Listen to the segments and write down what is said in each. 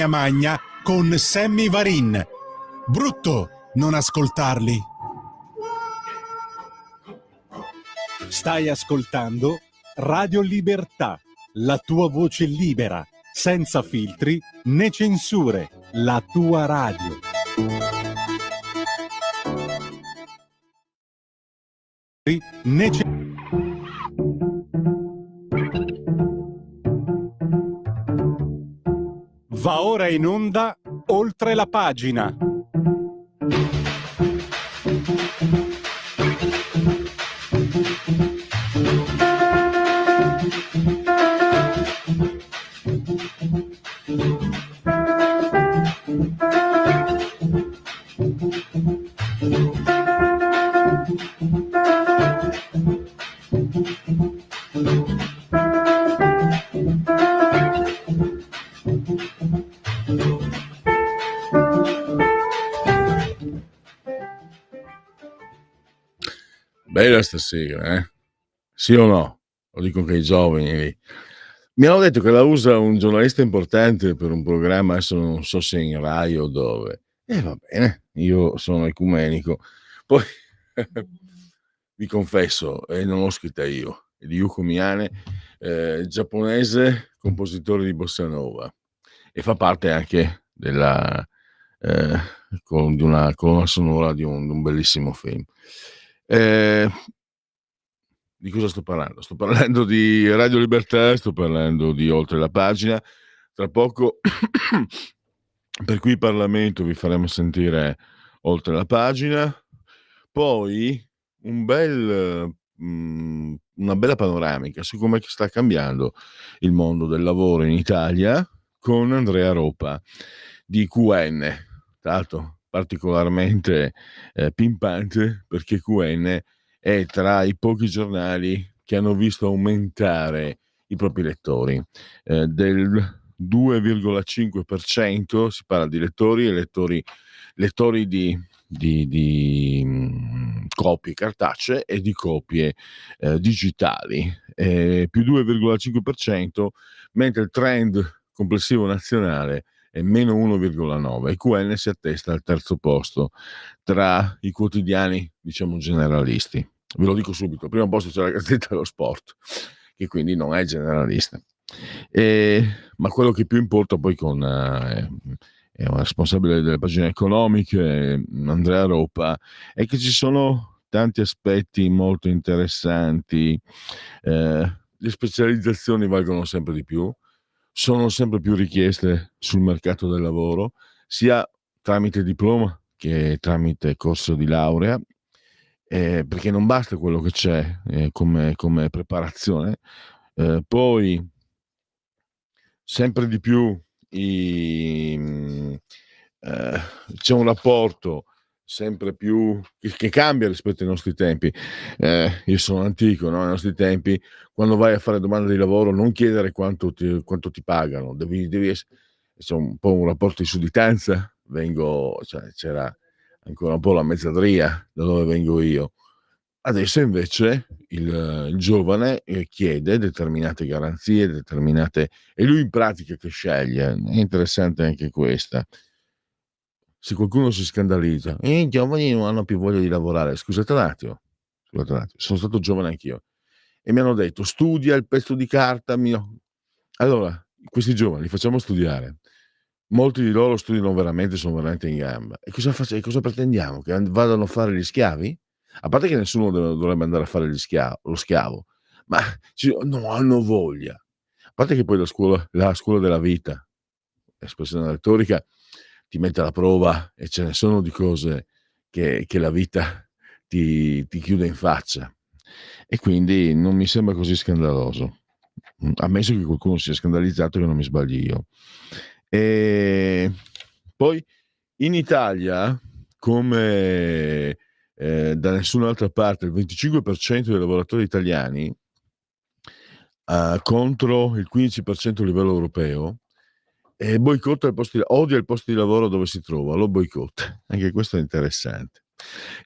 Magna con Sammy Varin. Brutto non ascoltarli. Stai ascoltando Radio Libertà, la tua voce libera, senza filtri né censure, la tua radio. Va ora in onda Oltre la pagina. Bella stasera, eh? Sì o no? Lo dico anche ai giovani lì. Mi hanno detto che la usa un giornalista importante per un programma, adesso non so se in Rai o dove. E va bene, io sono ecumenico. Poi vi confesso, non l'ho scritta io, è di Yuko Miyane, giapponese, compositore di bossa nova, e fa parte anche della di una colonna sonora di un bellissimo film. Di cosa sto parlando? Sto parlando di Radio Libertà, sto parlando di Oltre la pagina. Tra poco per qui Parlamento vi faremo sentire Oltre la pagina. Poi una bella panoramica su come sta cambiando il mondo del lavoro in Italia con Andrea Ropa di QN, tra l'altro particolarmente pimpante, perché QN è tra i pochi giornali che hanno visto aumentare i propri lettori del 2,5%. Si parla di lettori e lettori di copie cartacee e di copie digitali, più 2,5%, mentre il trend complessivo nazionale è meno 1,9%. QN si attesta al terzo posto tra i quotidiani, diciamo, generalisti. Ve lo dico subito: al primo posto c'è la Gazzetta dello Sport, che quindi non è generalista. Ma quello che più importa poi è un responsabile delle pagine economiche, Andrea Ropa, è che ci sono tanti aspetti molto interessanti. Le specializzazioni valgono sempre di più, sono sempre più richieste sul mercato del lavoro, sia tramite diploma che tramite corso di laurea, perché non basta quello che c'è come preparazione. Poi sempre di più c'è un rapporto sempre più che cambia rispetto ai nostri tempi. Io sono antico, no? Ai nostri tempi, quando vai a fare domanda di lavoro, non chiedere quanto ti pagano, devi essere, c'è un po' un rapporto di sudditanza. Cioè, c'era ancora un po' la mezzadria da dove vengo io. Adesso invece il giovane chiede determinate garanzie, e lui in pratica che sceglie. È interessante anche questa. Se qualcuno si scandalizza, i giovani non hanno più voglia di lavorare. Scusate un attimo, sono stato giovane anch'io e mi hanno detto: studia il pezzo di carta mio. Allora, questi giovani li facciamo studiare, molti di loro studiano veramente, sono veramente in gamba, e cosa pretendiamo? Che vadano a fare gli schiavi? A parte che nessuno dovrebbe andare a fare lo schiavo, ma non hanno voglia. A parte che poi la scuola della vita, espressione retorica, ti mette alla prova, e ce ne sono di cose che la vita ti chiude in faccia, e quindi non mi sembra così scandaloso, ammesso che qualcuno sia scandalizzato, che non mi sbagli io. E poi in Italia, come da nessun'altra parte, il 25% dei lavoratori italiani contro il 15% a livello europeo, boicotta odia il posto di lavoro dove si trova, lo boicotta. Anche questo è interessante.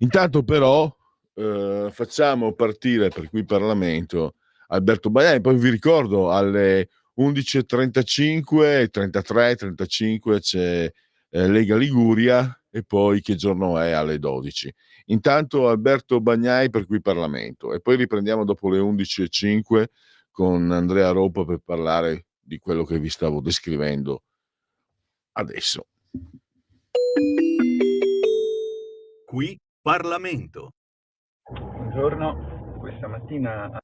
Intanto però facciamo partire per qui Parlamento Alberto Baiani, poi vi ricordo alle 11:35, 33, 35 c'è Lega Liguria e poi che giorno è alle 12. Intanto Alberto Bagnai per Qui Parlamento e poi riprendiamo dopo le 11:05 con Andrea Ropa per parlare di quello che vi stavo descrivendo adesso. Qui Parlamento. Buongiorno, questa mattina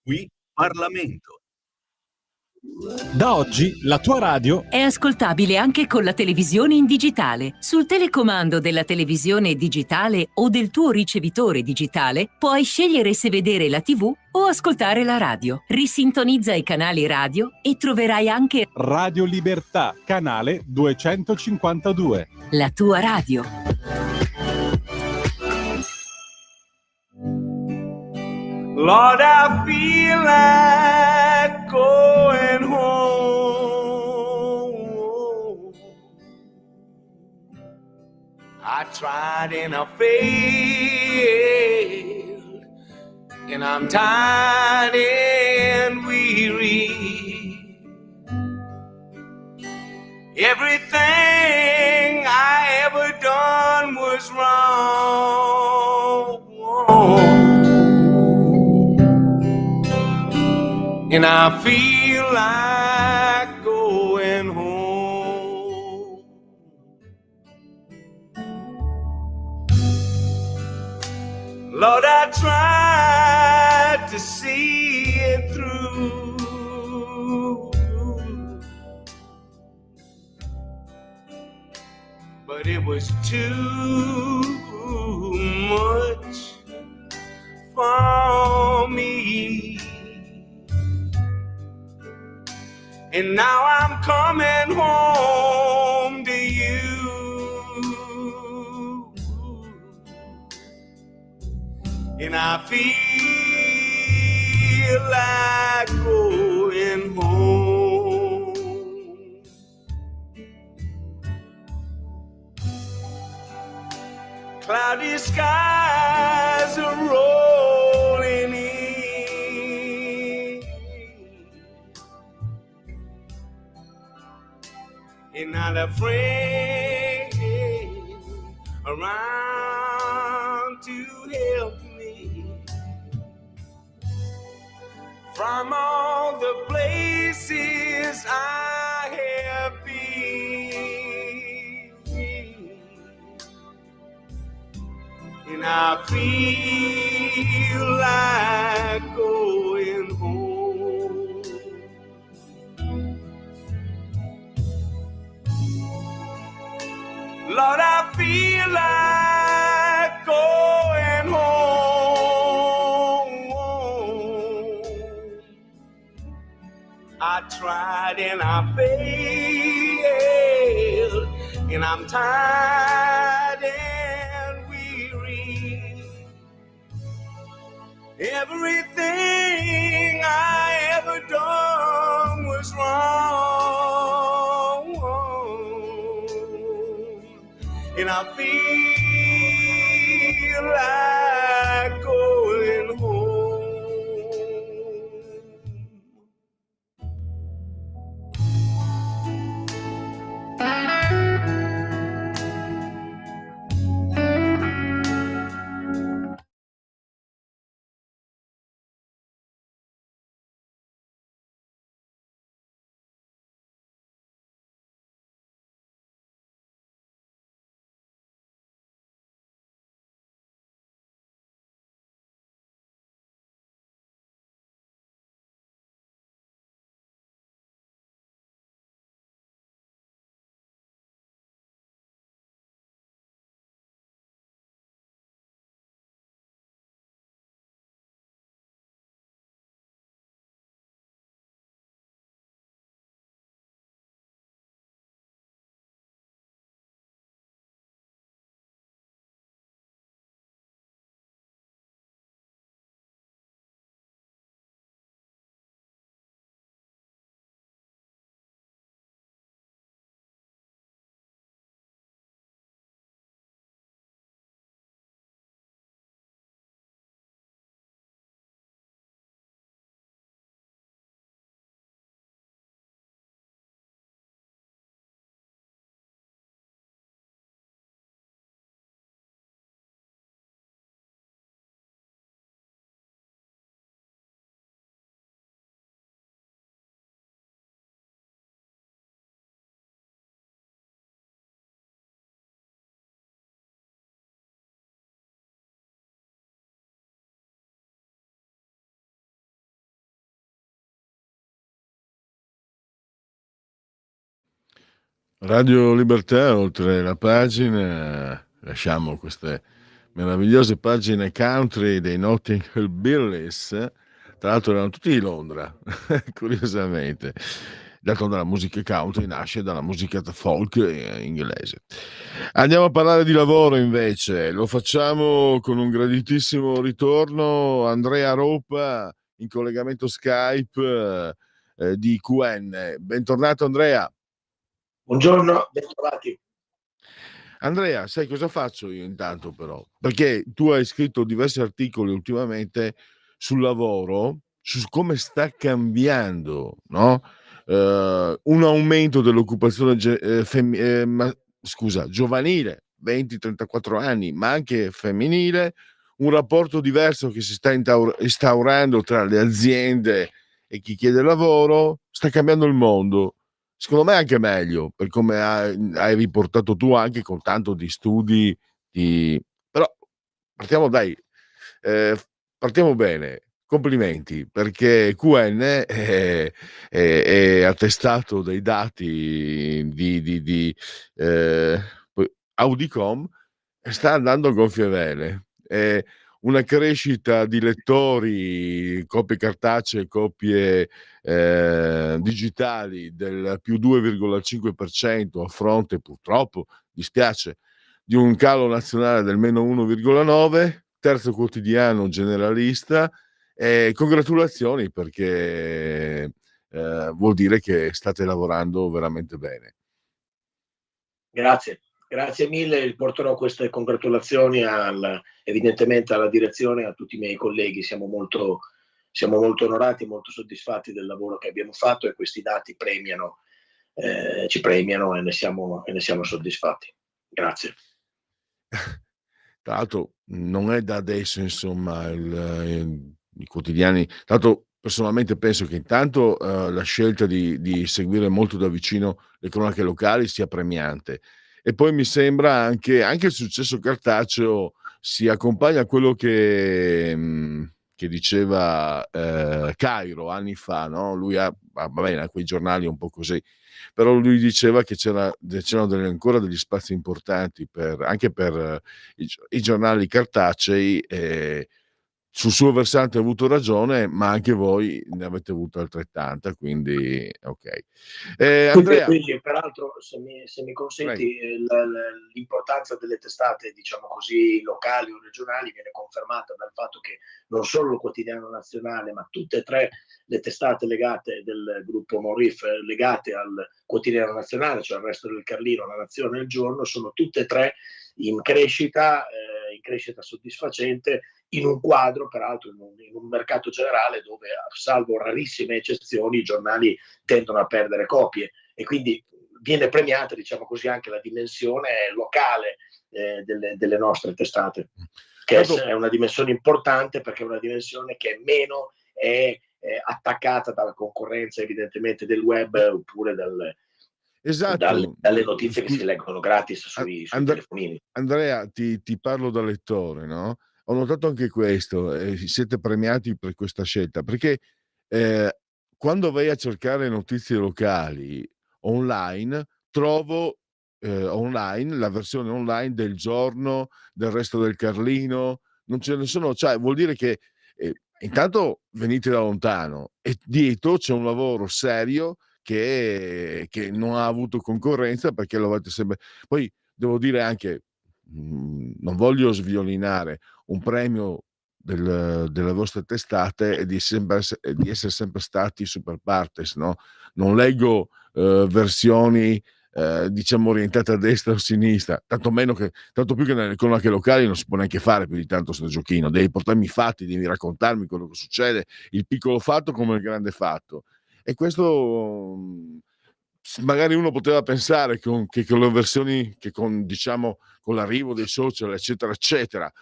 Qui Parlamento. Da oggi la tua radio È ascoltabile anche con la televisione in digitale. Sul telecomando della televisione digitale o del tuo ricevitore digitale puoi scegliere se vedere la TV o ascoltare la radio. Risintonizza i canali radio e troverai anche Radio Libertà, canale 252. la tua radio. Lord, I feel like going home. I tried and I failed, and I'm tired and weary. Everything I ever done was wrong. And I feel like going home. Lord, I tried to see it through, but it was too much for me. And now I'm coming home to you. And I feel like going home. Cloudy skies are rolling in. And not a friend around to help me from all the places I have been. And I feel like going home. Lord, I feel like going home. I tried and I failed, and I'm tired and weary. Everything I ever done was wrong, and I feel like going home. Radio Libertà, oltre la pagina, lasciamo queste meravigliose pagine country dei Notting Hill Billies. Tra l'altro erano tutti di Londra, curiosamente. D'altronde la musica country nasce dalla musica folk inglese. Andiamo a parlare di lavoro invece, lo facciamo con un graditissimo ritorno. Andrea Ropa in collegamento Skype di QN. Bentornato Andrea. Buongiorno, bentrovati. Andrea, sai cosa faccio io intanto però? Perché tu hai scritto diversi articoli ultimamente sul lavoro, su come sta cambiando, no? Un aumento dell'occupazione giovanile, 20-34 anni, ma anche femminile, un rapporto diverso che si sta instaurando tra le aziende e chi chiede lavoro, sta cambiando il mondo. Secondo me anche meglio, per come hai riportato tu anche con tanto di studi, però partiamo dai, partiamo bene. Complimenti, perché QN è attestato dai dati di Audicom e sta andando a gonfie vele. Una crescita di lettori, copie cartacee, copie digitali del più 2,5% a fronte, purtroppo, dispiace, di un calo nazionale del meno 1,9%, terzo quotidiano generalista. Congratulazioni perché vuol dire che state lavorando veramente bene. Grazie mille, porterò queste congratulazioni evidentemente alla direzione e a tutti i miei colleghi. Siamo molto onorati, molto soddisfatti del lavoro che abbiamo fatto e questi dati ci premiano e ne siamo soddisfatti. Grazie. Tra l'altro non è da adesso, insomma, i quotidiani. Tra l'altro personalmente penso che intanto la scelta di seguire molto da vicino le cronache locali sia premiante, e poi mi sembra anche il successo cartaceo si accompagna a quello che diceva Cairo anni fa, no? Lui va bene, a quei giornali un po' così, però lui diceva che c'erano ancora degli spazi importanti anche per i giornali cartacei. Sul suo versante ha avuto ragione, ma anche voi ne avete avuto altrettanta, quindi ok. Andrea, Quindi, peraltro, se mi consenti, l'importanza delle testate, diciamo così, locali o regionali viene confermata dal fatto che non solo il Quotidiano Nazionale, ma tutte e tre le testate legate del gruppo Morif, legate al Quotidiano Nazionale, cioè il Resto del Carlino, La Nazione e Il Giorno, sono tutte e tre in crescita soddisfacente, in un quadro, peraltro, in un mercato generale dove, salvo rarissime eccezioni, i giornali tendono a perdere copie, e quindi viene premiata, diciamo così, anche la dimensione locale delle nostre testate, che è una dimensione importante, perché è una dimensione che meno è attaccata dalla concorrenza, evidentemente, del web oppure dalle notizie che si leggono gratis sui telefonini. Andrea, ti parlo da lettore, no? Ho notato anche questo, siete premiati per questa scelta, perché quando vai a cercare notizie locali online, trovo online la versione online del Giorno, del Resto del Carlino, non ce ne sono, cioè vuol dire che intanto venite da lontano e dietro c'è un lavoro serio che non ha avuto concorrenza, perché lo avete sempre. Poi devo dire anche, non voglio sviolinare, un premio delle vostre testate è di essere sempre stati super partes, no? Non leggo versioni diciamo orientate a destra o a sinistra, tanto più che nelle cronache locali non si può neanche fare più di tanto sto giochino, devi portarmi i fatti, devi raccontarmi quello che succede, il piccolo fatto come il grande fatto. E questo magari uno poteva pensare che con le versioni, che diciamo con l'arrivo dei social eccetera eccetera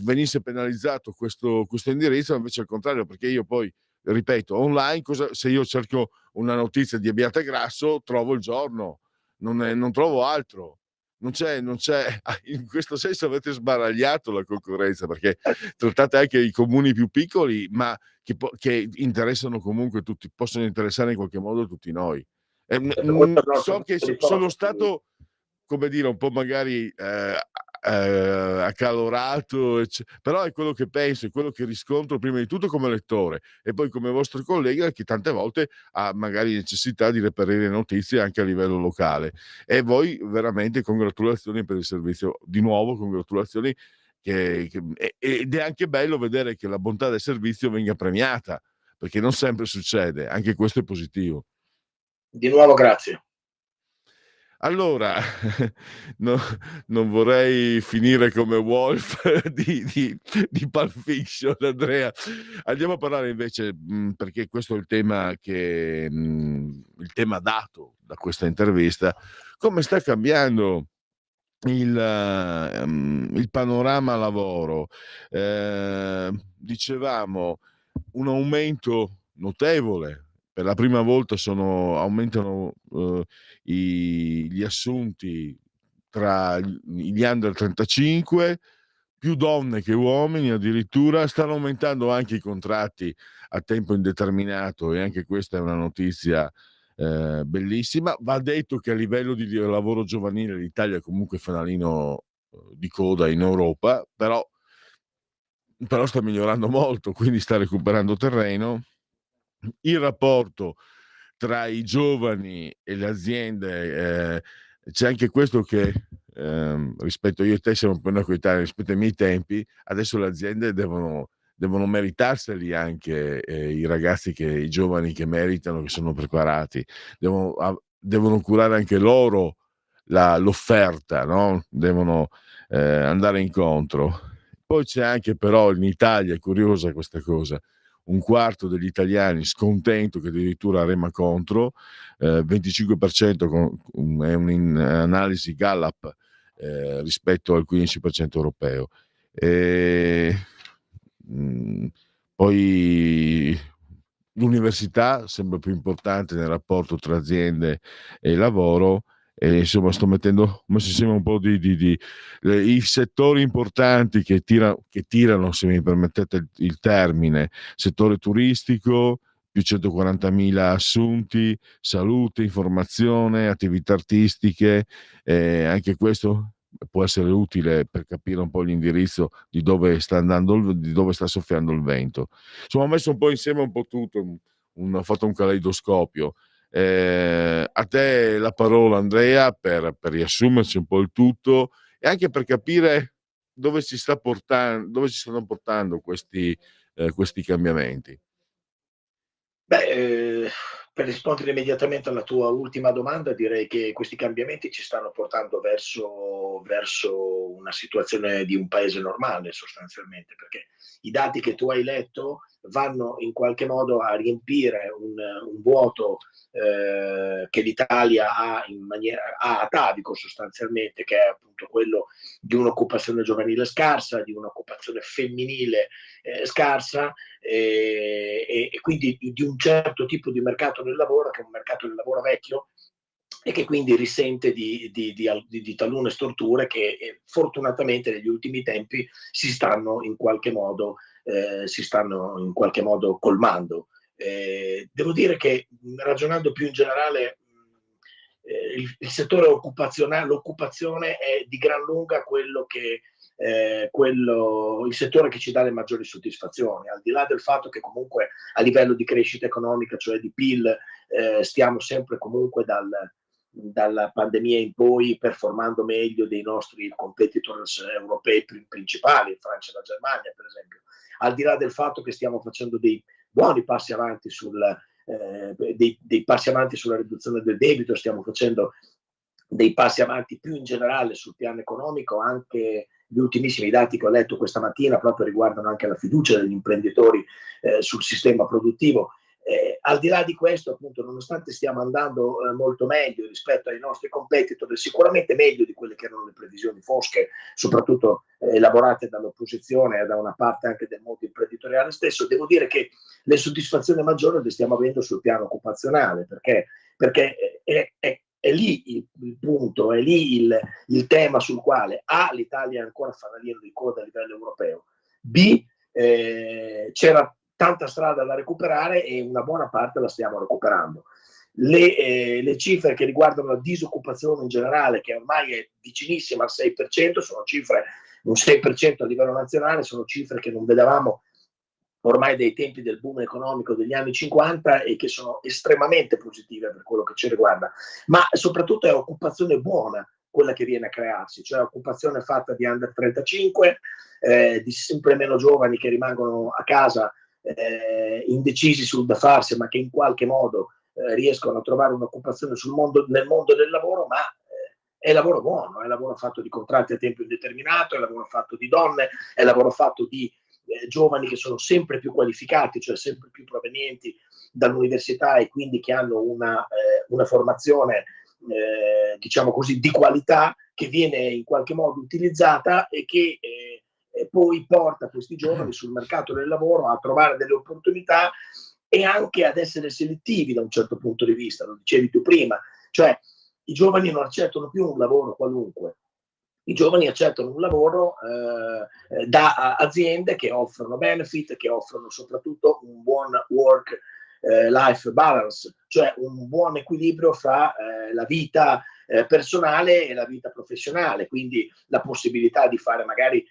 venisse penalizzato questo indirizzo, invece al contrario, perché io poi ripeto online, se io cerco una notizia di Abbiategrasso trovo Il Giorno, non trovo altro. Non c'è in questo senso avete sbaragliato la concorrenza, perché trattate anche i comuni più piccoli, ma che interessano comunque tutti, possono interessare in qualche modo tutti noi. So che sono stato, come dire, un po' magari accalorato, però è quello che penso, è quello che riscontro prima di tutto come lettore e poi come vostro collega che tante volte ha magari necessità di reperire notizie anche a livello locale. E voi veramente congratulazioni per il servizio, di nuovo congratulazioni, ed è anche bello vedere che la bontà del servizio venga premiata, perché non sempre succede, anche questo è positivo. Di nuovo grazie. Allora, no, non vorrei finire come Wolf di Pulp Fiction, Andrea. Andiamo a parlare invece, perché questo è il tema il tema dato da questa intervista, come sta cambiando il panorama lavoro. Dicevamo un aumento notevole. Per la prima volta aumentano gli assunti tra gli under 35, più donne che uomini addirittura, stanno aumentando anche i contratti a tempo indeterminato e anche questa è una notizia bellissima. Va detto che a livello di lavoro giovanile l'Italia è comunque fanalino di coda in Europa, però sta migliorando molto, quindi sta recuperando terreno. Il rapporto tra i giovani e le aziende, c'è anche questo che rispetto, io e te siamo appena coetanei, rispetto ai miei tempi, adesso le aziende devono meritarseli anche i ragazzi, i giovani che meritano, che sono preparati, devono curare anche loro l'offerta, no? Devono andare incontro. Poi c'è anche però in Italia, è curiosa questa cosa, un quarto degli italiani scontento che addirittura rema contro, 25% è un'analisi Gallup rispetto al 15% europeo. Poi l'università sembra più importante nel rapporto tra aziende e lavoro. E insomma sto messo insieme un po' i settori importanti che tirano, se mi permettete il termine: settore turistico, più 140.000 assunti, salute, informazione, attività artistiche, anche questo può essere utile per capire un po' l'indirizzo di dove sta soffiando il vento. Insomma, ho messo un po' insieme un po' tutto, ho fatto un caleidoscopio. A te la parola, Andrea, per riassumerci un po' il tutto e anche per capire dove ci stanno portando questi cambiamenti. Per rispondere immediatamente alla tua ultima domanda, direi che questi cambiamenti ci stanno portando verso una situazione di un paese normale sostanzialmente, perché i dati che tu hai letto vanno in qualche modo a riempire un vuoto che l'Italia ha atavico sostanzialmente, che è appunto quello di un'occupazione giovanile scarsa, di un'occupazione femminile scarsa, e quindi di un certo tipo di mercato del lavoro, che è un mercato del lavoro vecchio e che quindi risente di talune storture che fortunatamente negli ultimi tempi si stanno in qualche modo colmando. Devo dire che, ragionando più in generale, il settore occupazionale, l'occupazione è di gran lunga il settore che ci dà le maggiori soddisfazioni, al di là del fatto che comunque a livello di crescita economica, cioè di PIL, stiamo sempre comunque dalla pandemia in poi performando meglio dei nostri competitors europei principali, Francia e la Germania per esempio, al di là del fatto che stiamo facendo dei buoni passi avanti dei passi avanti sulla riduzione del debito, stiamo facendo dei passi avanti più in generale sul piano economico. Anche gli ultimissimi dati che ho letto questa mattina proprio riguardano anche la fiducia degli imprenditori sul sistema produttivo. Al di là di questo, appunto, nonostante stiamo andando molto meglio rispetto ai nostri competitor, sicuramente meglio di quelle che erano le previsioni fosche, soprattutto elaborate dall'opposizione e da una parte anche del mondo imprenditoriale stesso, devo dire che le soddisfazioni maggiori le stiamo avendo sul piano occupazionale, perché è lì il punto, è lì il tema sul quale A, l'Italia è ancora fanalino di coda a livello europeo, B, c'era tanta strada da recuperare e una buona parte la stiamo recuperando. le cifre che riguardano la disoccupazione in generale, che ormai è vicinissima al 6%, sono cifre, un 6% a livello nazionale, sono cifre che non vedevamo ormai dai tempi del boom economico degli anni 50 e che sono estremamente positive per quello che ci riguarda, ma soprattutto è occupazione buona quella che viene a crearsi, cioè occupazione fatta di under 35, di sempre meno giovani che rimangono a casa indecisi sul da farsi, ma che in qualche modo riescono a trovare un'occupazione nel mondo del lavoro, ma è lavoro buono, è lavoro fatto di contratti a tempo indeterminato, è lavoro fatto di donne, è lavoro fatto di giovani che sono sempre più qualificati, cioè sempre più provenienti dall'università e quindi che hanno una formazione diciamo così di qualità, che viene in qualche modo utilizzata e che poi porta questi giovani sul mercato del lavoro a trovare delle opportunità e anche ad essere selettivi da un certo punto di vista, lo dicevi tu prima, cioè i giovani non accettano più un lavoro qualunque, i giovani accettano un lavoro da aziende che offrono benefit, che offrono soprattutto un buon work-life balance, cioè un buon equilibrio fra la vita personale e la vita professionale, quindi la possibilità di fare magari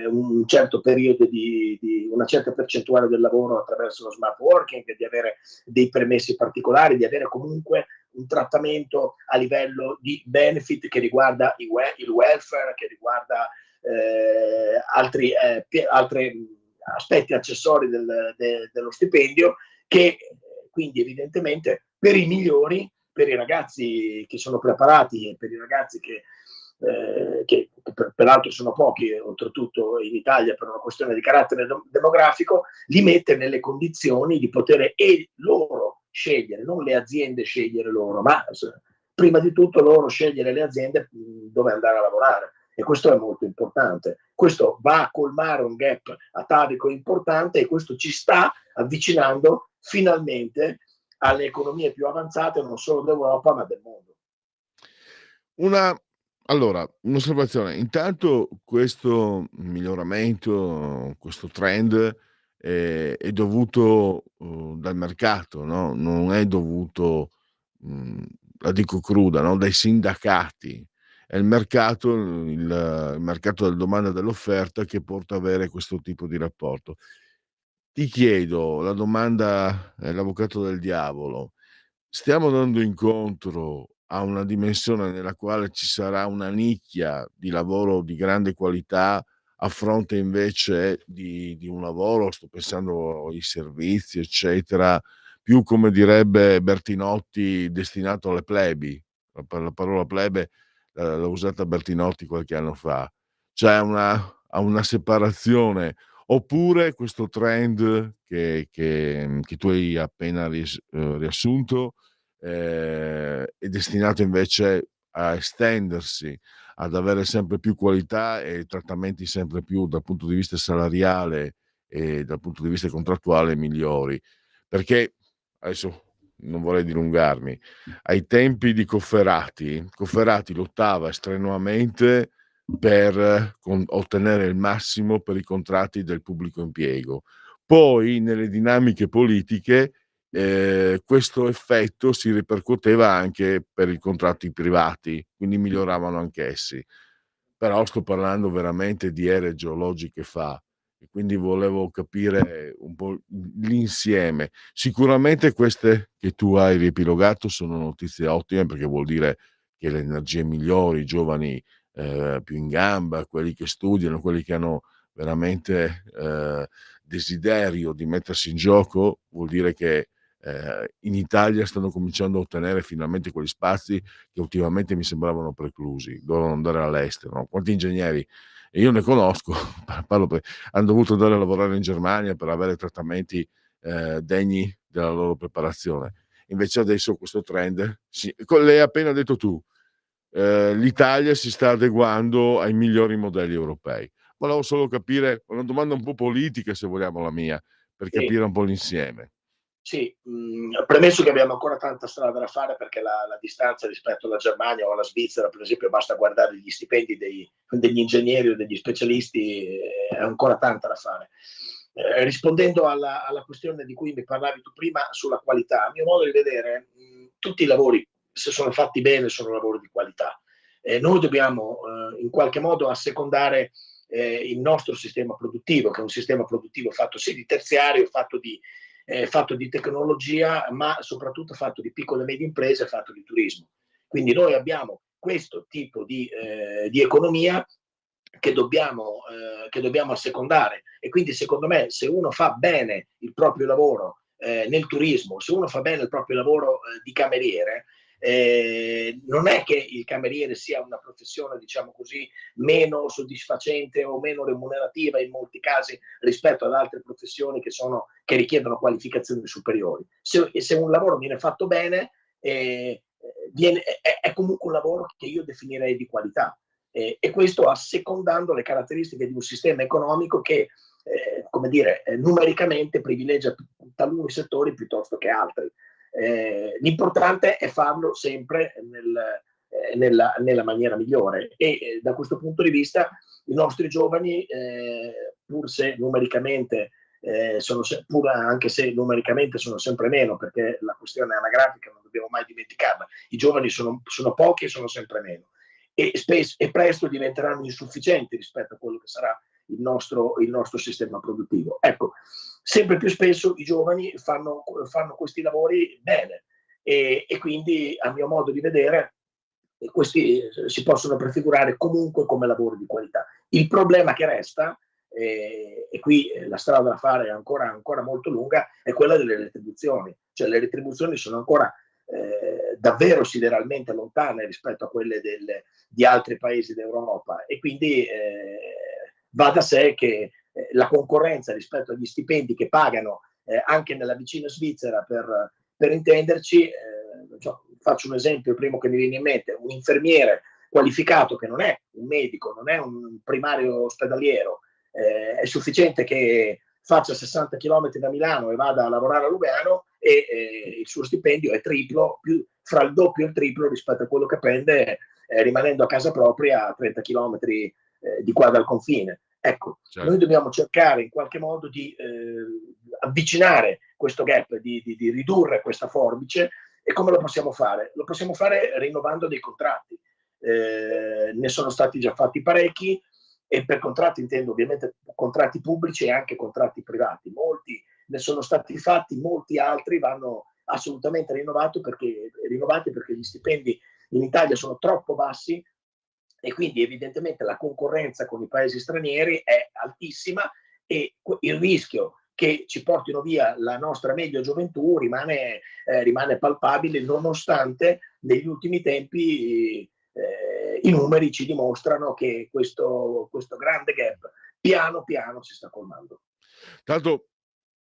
un certo periodo di una certa percentuale del lavoro attraverso lo smart working, di avere dei permessi particolari, di avere comunque un trattamento a livello di benefit che riguarda il welfare, che riguarda altri aspetti accessori dello stipendio, che quindi evidentemente per i migliori, per i ragazzi che sono preparati e per i ragazzi che peraltro sono pochi, oltretutto in Italia per una questione di carattere demografico, li mette nelle condizioni di poter loro scegliere, non le aziende scegliere loro, ma prima di tutto loro scegliere le aziende dove andare a lavorare. E questo è molto importante. Questo va a colmare un gap atavico importante e questo ci sta avvicinando finalmente alle economie più avanzate non solo d'Europa ma del mondo. Allora, un'osservazione. Intanto questo miglioramento, questo trend è dovuto dal mercato, no? Non è dovuto, la dico cruda, no? Dai sindacati. È il mercato della domanda e dell'offerta che porta a avere questo tipo di rapporto. Ti chiedo, la domanda è l'avvocato del diavolo: stiamo andando incontro a una dimensione nella quale ci sarà una nicchia di lavoro di grande qualità a fronte invece di un lavoro, sto pensando ai servizi, eccetera, più come direbbe Bertinotti, destinato alle plebi. La parola plebe l'ha usata Bertinotti qualche anno fa. Cioè a una separazione. Oppure questo trend che tu hai appena riassunto, è destinato invece a estendersi, ad avere sempre più qualità e trattamenti sempre più dal punto di vista salariale e dal punto di vista contrattuale migliori. Perché adesso non vorrei dilungarmi, ai tempi di Cofferati lottava strenuamente per ottenere il massimo per i contratti del pubblico impiego. Poi nelle dinamiche politiche questo effetto si ripercuoteva anche per i contratti privati, quindi miglioravano anch'essi. Però sto parlando veramente di ere geologiche fa e quindi volevo capire un po' l'insieme. Sicuramente queste che tu hai riepilogato sono notizie ottime, perché vuol dire che le energie migliori, i giovani più in gamba, quelli che studiano, quelli che hanno veramente desiderio di mettersi in gioco, vuol dire che in Italia stanno cominciando a ottenere finalmente quegli spazi che ultimamente mi sembravano preclusi, dovevano andare all'estero, no? Quanti ingegneri, e io ne conosco, hanno dovuto andare a lavorare in Germania per avere trattamenti degni della loro preparazione. Invece adesso questo trend, l'hai appena detto tu, l'Italia si sta adeguando ai migliori modelli europei. Volevo solo capire, una domanda un po' politica se vogliamo la mia, per Sì. capire un po' l'insieme. Sì, premesso che abbiamo ancora tanta strada da fare perché la distanza rispetto alla Germania o alla Svizzera, per esempio, basta guardare gli stipendi degli ingegneri o degli specialisti, è ancora tanta da fare. rispondendo alla questione di cui mi parlavi tu prima sulla qualità, a mio modo di vedere, tutti i lavori, se sono fatti bene, sono lavori di qualità. Noi dobbiamo in qualche modo assecondare il nostro sistema produttivo, che è un sistema produttivo fatto sì di terziario, fatto di tecnologia, ma soprattutto fatto di piccole e medie imprese, fatto di turismo. Quindi noi abbiamo questo tipo di economia che dobbiamo assecondare, e quindi secondo me se uno fa bene il proprio lavoro nel turismo, se uno fa bene il proprio lavoro di cameriere, non è che il cameriere sia una professione, diciamo così, meno soddisfacente o meno remunerativa in molti casi rispetto ad altre professioni che richiedono qualificazioni superiori. Se un lavoro viene fatto bene, è comunque un lavoro che io definirei di qualità, e questo assecondando le caratteristiche di un sistema economico che come dire, numericamente privilegia taluni settori piuttosto che altri. L'importante è farlo sempre nella maniera migliore, e da questo punto di vista i nostri giovani, pur se numericamente anche se numericamente sono sempre meno, perché la questione anagrafica non dobbiamo mai dimenticarla, i giovani sono pochi e sono sempre meno, e presto diventeranno insufficienti rispetto a quello che sarà il nostro sistema produttivo. Ecco, sempre più spesso i giovani fanno questi lavori bene, e quindi a mio modo di vedere questi si possono prefigurare comunque come lavori di qualità. Il problema che resta, e qui la strada da fare è ancora molto lunga, è quella delle retribuzioni. Cioè le retribuzioni sono ancora davvero sideralmente lontane rispetto a quelle di altri paesi d'Europa, e quindi va da sé che la concorrenza rispetto agli stipendi che pagano anche nella vicina Svizzera, per intenderci, faccio un esempio, il primo che mi viene in mente: un infermiere qualificato che non è un medico, non è un primario ospedaliero, è sufficiente che faccia 60 km da Milano e vada a lavorare a Lugano, e il suo stipendio è triplo, fra il doppio e il triplo rispetto a quello che prende rimanendo a casa propria a 30 km di qua dal confine. Ecco, certo. Noi dobbiamo cercare in qualche modo di avvicinare questo gap, di ridurre questa forbice. E come lo possiamo fare? Lo possiamo fare rinnovando dei contratti. Ne sono stati già fatti parecchi, e per contratti intendo ovviamente contratti pubblici e anche contratti privati. Molti ne sono stati fatti, molti altri vanno assolutamente rinnovati perché gli stipendi in Italia sono troppo bassi, e quindi evidentemente la concorrenza con i paesi stranieri è altissima, e il rischio che ci portino via la nostra media gioventù rimane palpabile, nonostante negli ultimi tempi i numeri ci dimostrano che questo grande gap piano piano si sta colmando. Tanto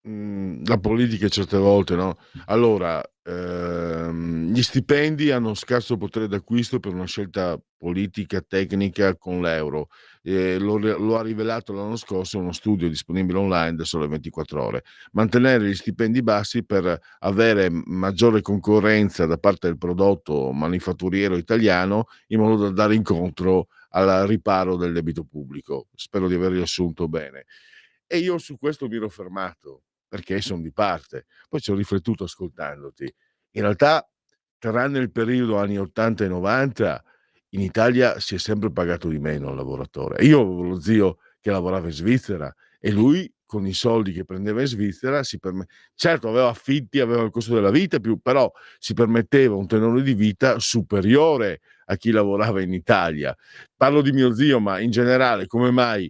la politica certe volte, no? Allora, gli stipendi hanno scarso potere d'acquisto per una scelta politica, tecnica con l'euro. Lo ha rivelato l'anno scorso uno studio disponibile online da Sole 24 Ore. Mantenere gli stipendi bassi per avere maggiore concorrenza da parte del prodotto manifatturiero italiano, in modo da dare incontro al riparo del debito pubblico. Spero di aver riassunto bene. E io su questo mi ero fermato, perché sono di parte. Poi ci ho riflettuto ascoltandoti. In realtà, tranne il periodo anni 80 e 90, in Italia si è sempre pagato di meno al lavoratore. Io avevo lo zio che lavorava in Svizzera, e lui, con i soldi che prendeva in Svizzera, certo aveva affitti, aveva il costo della vita più, però si permetteva un tenore di vita superiore a chi lavorava in Italia. Parlo di mio zio, ma in generale come mai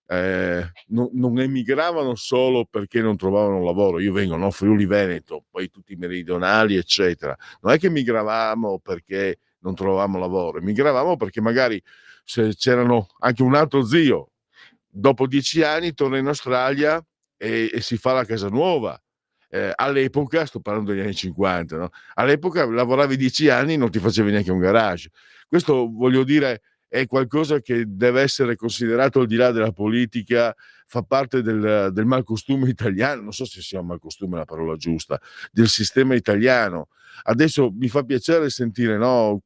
non emigravano solo perché non trovavano lavoro? Io vengo, no, Friuli Veneto, poi tutti i meridionali eccetera, non è che emigravamo perché non trovavamo lavoro, emigravamo perché magari se c'erano anche un altro zio dopo 10 anni torna in Australia e si fa la casa nuova. All'epoca, sto parlando degli anni 50, no? All'epoca lavoravi 10 anni e non ti facevi neanche un garage. Questo, voglio dire, è qualcosa che deve essere considerato al di là della politica, fa parte del malcostume italiano, non so se sia un malcostume la parola giusta, del sistema italiano. Adesso mi fa piacere sentire, no,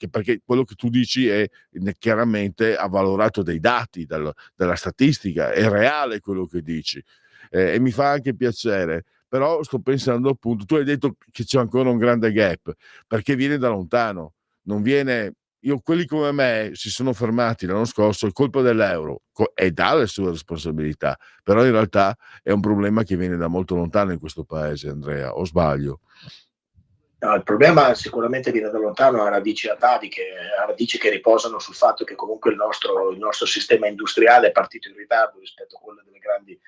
perché quello che tu dici è chiaramente avvalorato dai dati, dalla statistica, è reale quello che dici. e mi fa anche piacere, però sto pensando appunto, tu hai detto che c'è ancora un grande gap, perché viene da lontano, non viene. Quelli come me si sono fermati l'anno scorso, è colpa dell'euro, e dà le sue responsabilità, però in realtà è un problema che viene da molto lontano in questo paese, Andrea, o sbaglio? No, il problema sicuramente viene da lontano, ha radici che riposano sul fatto che comunque il nostro sistema industriale è partito in ritardo rispetto a quello delle grandi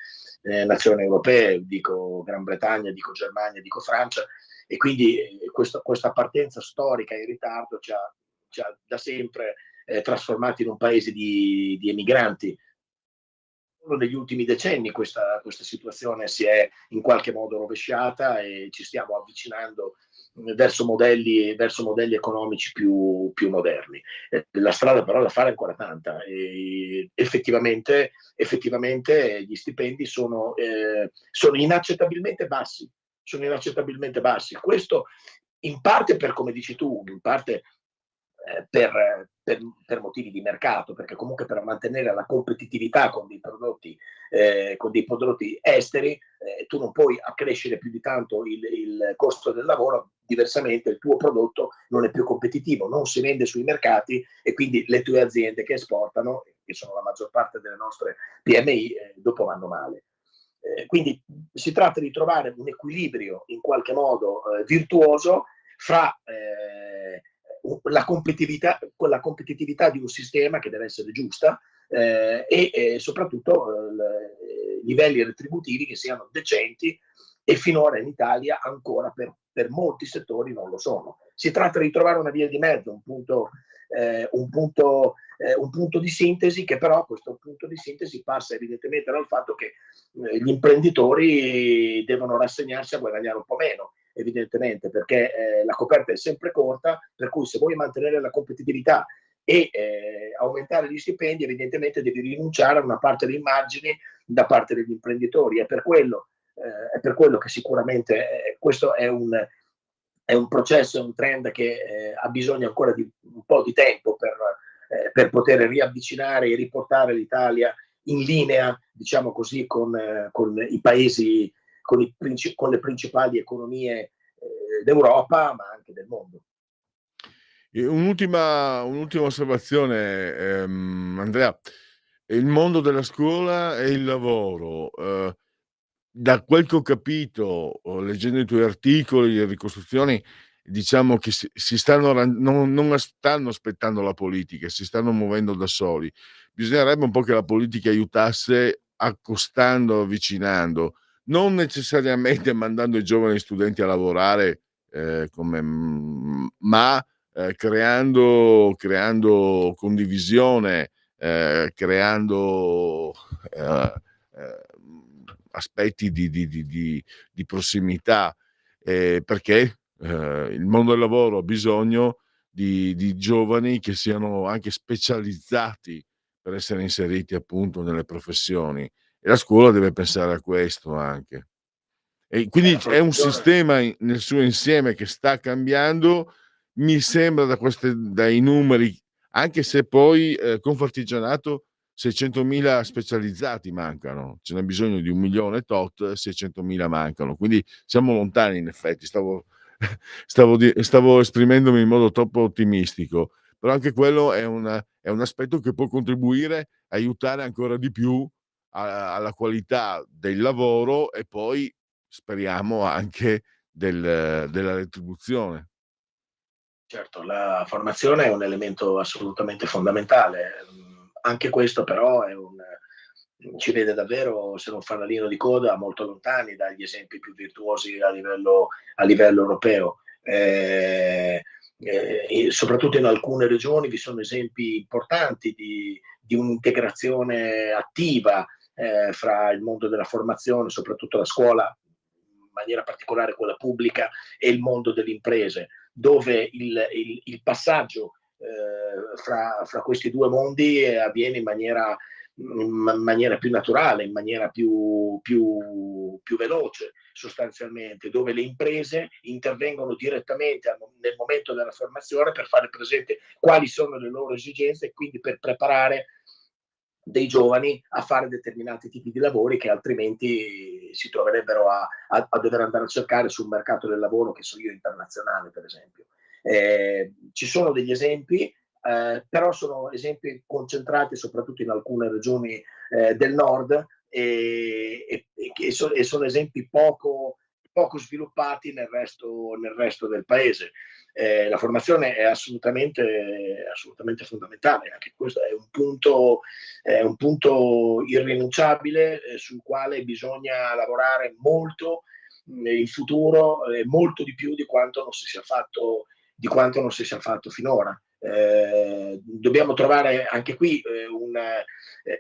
nazioni europee, dico Gran Bretagna, dico Germania, dico Francia, e quindi questa partenza storica in ritardo ci ha da sempre trasformati in un paese di emigranti. Solo negli ultimi decenni questa situazione si è in qualche modo rovesciata e ci stiamo avvicinando verso modelli economici più moderni. La strada però da fare è ancora tanta e effettivamente gli stipendi sono inaccettabilmente bassi. Questo in parte per, come dici tu, in parte per motivi di mercato, perché comunque per mantenere la competitività con dei prodotti esteri, tu non puoi accrescere più di tanto il costo del lavoro, diversamente il tuo prodotto non è più competitivo, non si vende sui mercati e quindi le tue aziende che esportano, che sono la maggior parte delle nostre PMI, dopo vanno male. Quindi si tratta di trovare un equilibrio in qualche modo virtuoso fra la competitività di un sistema che deve essere giusta e soprattutto livelli retributivi che siano decenti, e finora in Italia ancora per molti settori non lo sono. Si tratta di trovare una via di mezzo, un punto di sintesi, che però questo punto di sintesi passa evidentemente dal fatto che gli imprenditori devono rassegnarsi a guadagnare un po' meno, evidentemente, perché la coperta è sempre corta, per cui se vuoi mantenere la competitività e aumentare gli stipendi, evidentemente devi rinunciare a una parte dei margini da parte degli imprenditori. È per quello che sicuramente questo è un processo, è un trend che ha bisogno ancora di un po' di tempo per poter riavvicinare e riportare l'Italia in linea, diciamo così, con i paesi, con le principali economie d'Europa, ma anche del mondo. Un'ultima osservazione, Andrea. Il mondo della scuola e il lavoro, da quel che ho capito, leggendo i tuoi articoli e ricostruzioni, diciamo che si stanno non stanno aspettando la politica, si stanno muovendo da soli. Bisognerebbe un po' che la politica aiutasse accostando, avvicinando, non necessariamente mandando i giovani studenti a lavorare, ma creando condivisione, creando aspetti di prossimità, perché il mondo del lavoro ha bisogno di giovani che siano anche specializzati per essere inseriti appunto nelle professioni, e la scuola deve pensare a questo anche. E quindi è un sistema nel suo insieme che sta cambiando, mi sembra dai numeri, anche se poi Confartigianato 600.000 specializzati mancano, ce n'è bisogno di 1.000.000 tot, 600.000 mancano, quindi siamo lontani in effetti. Stavo esprimendomi in modo troppo ottimistico, però anche quello è un aspetto che può contribuire, aiutare ancora di più alla qualità del lavoro e poi speriamo anche della retribuzione. Certo, la formazione è un elemento assolutamente fondamentale. Anche questo però ci vede davvero, se non fanalino di coda, molto lontani dagli esempi più virtuosi a livello europeo. Soprattutto in alcune regioni vi sono esempi importanti di un'integrazione attiva fra il mondo della formazione, soprattutto la scuola, in maniera particolare quella pubblica, e il mondo delle imprese, dove il passaggio fra questi due mondi avviene in maniera più naturale, in maniera più veloce, sostanzialmente, dove le imprese intervengono direttamente nel momento della formazione per fare presente quali sono le loro esigenze e quindi per preparare dei giovani a fare determinati tipi di lavori che altrimenti si troverebbero a dover andare a cercare sul mercato del lavoro, che so io, internazionale, per esempio. Ci sono degli esempi, però sono esempi concentrati soprattutto in alcune regioni del nord e sono esempi poco sviluppati nel resto del paese. La formazione è assolutamente fondamentale, anche questo è un punto irrinunciabile sul quale bisogna lavorare molto in futuro, molto di più di quanto non si sia fatto finora. Dobbiamo trovare anche qui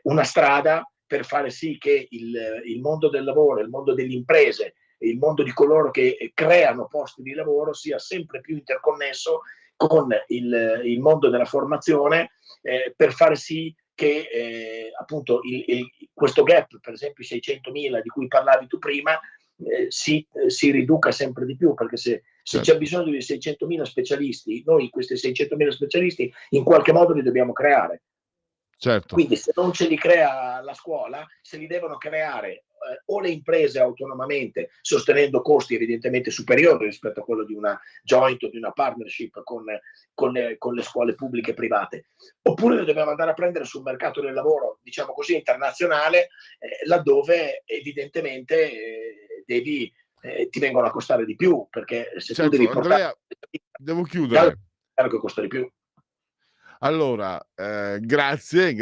una strada per fare sì che il mondo del lavoro, il mondo delle imprese, il mondo di coloro che creano posti di lavoro sia sempre più interconnesso con il mondo della formazione, per fare sì che appunto questo gap, per esempio i 600.000 di cui parlavi tu prima, si riduca sempre di più, perché se c'è bisogno di 600.000 specialisti, noi questi 600.000 specialisti in qualche modo li dobbiamo creare. Certo. Quindi se non ce li crea la scuola, se li devono creare o le imprese autonomamente, sostenendo costi evidentemente superiori rispetto a quello di una joint o di una partnership con le scuole pubbliche e private, oppure le dobbiamo andare a prendere sul mercato del lavoro, diciamo così, internazionale, laddove evidentemente ti vengono a costare di più, perché se tu devi portare... Andrea, devo chiudere. Chiaro che costa di più. Allora, grazie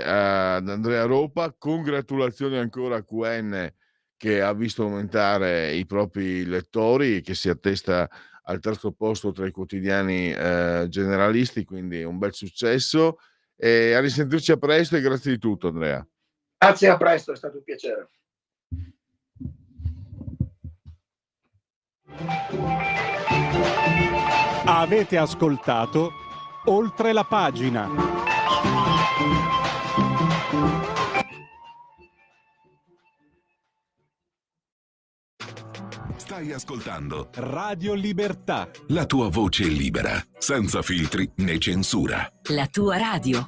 ad Andrea Ropa, congratulazioni ancora a QN che ha visto aumentare i propri lettori, che si attesta al terzo posto tra i quotidiani generalisti, quindi un bel successo, e a risentirci a presto e grazie di tutto, Andrea. Grazie, a presto, è stato un piacere. Avete ascoltato Oltre la pagina. Stai ascoltando Radio Libertà. la tua voce libera, senza filtri né censura. La tua radio.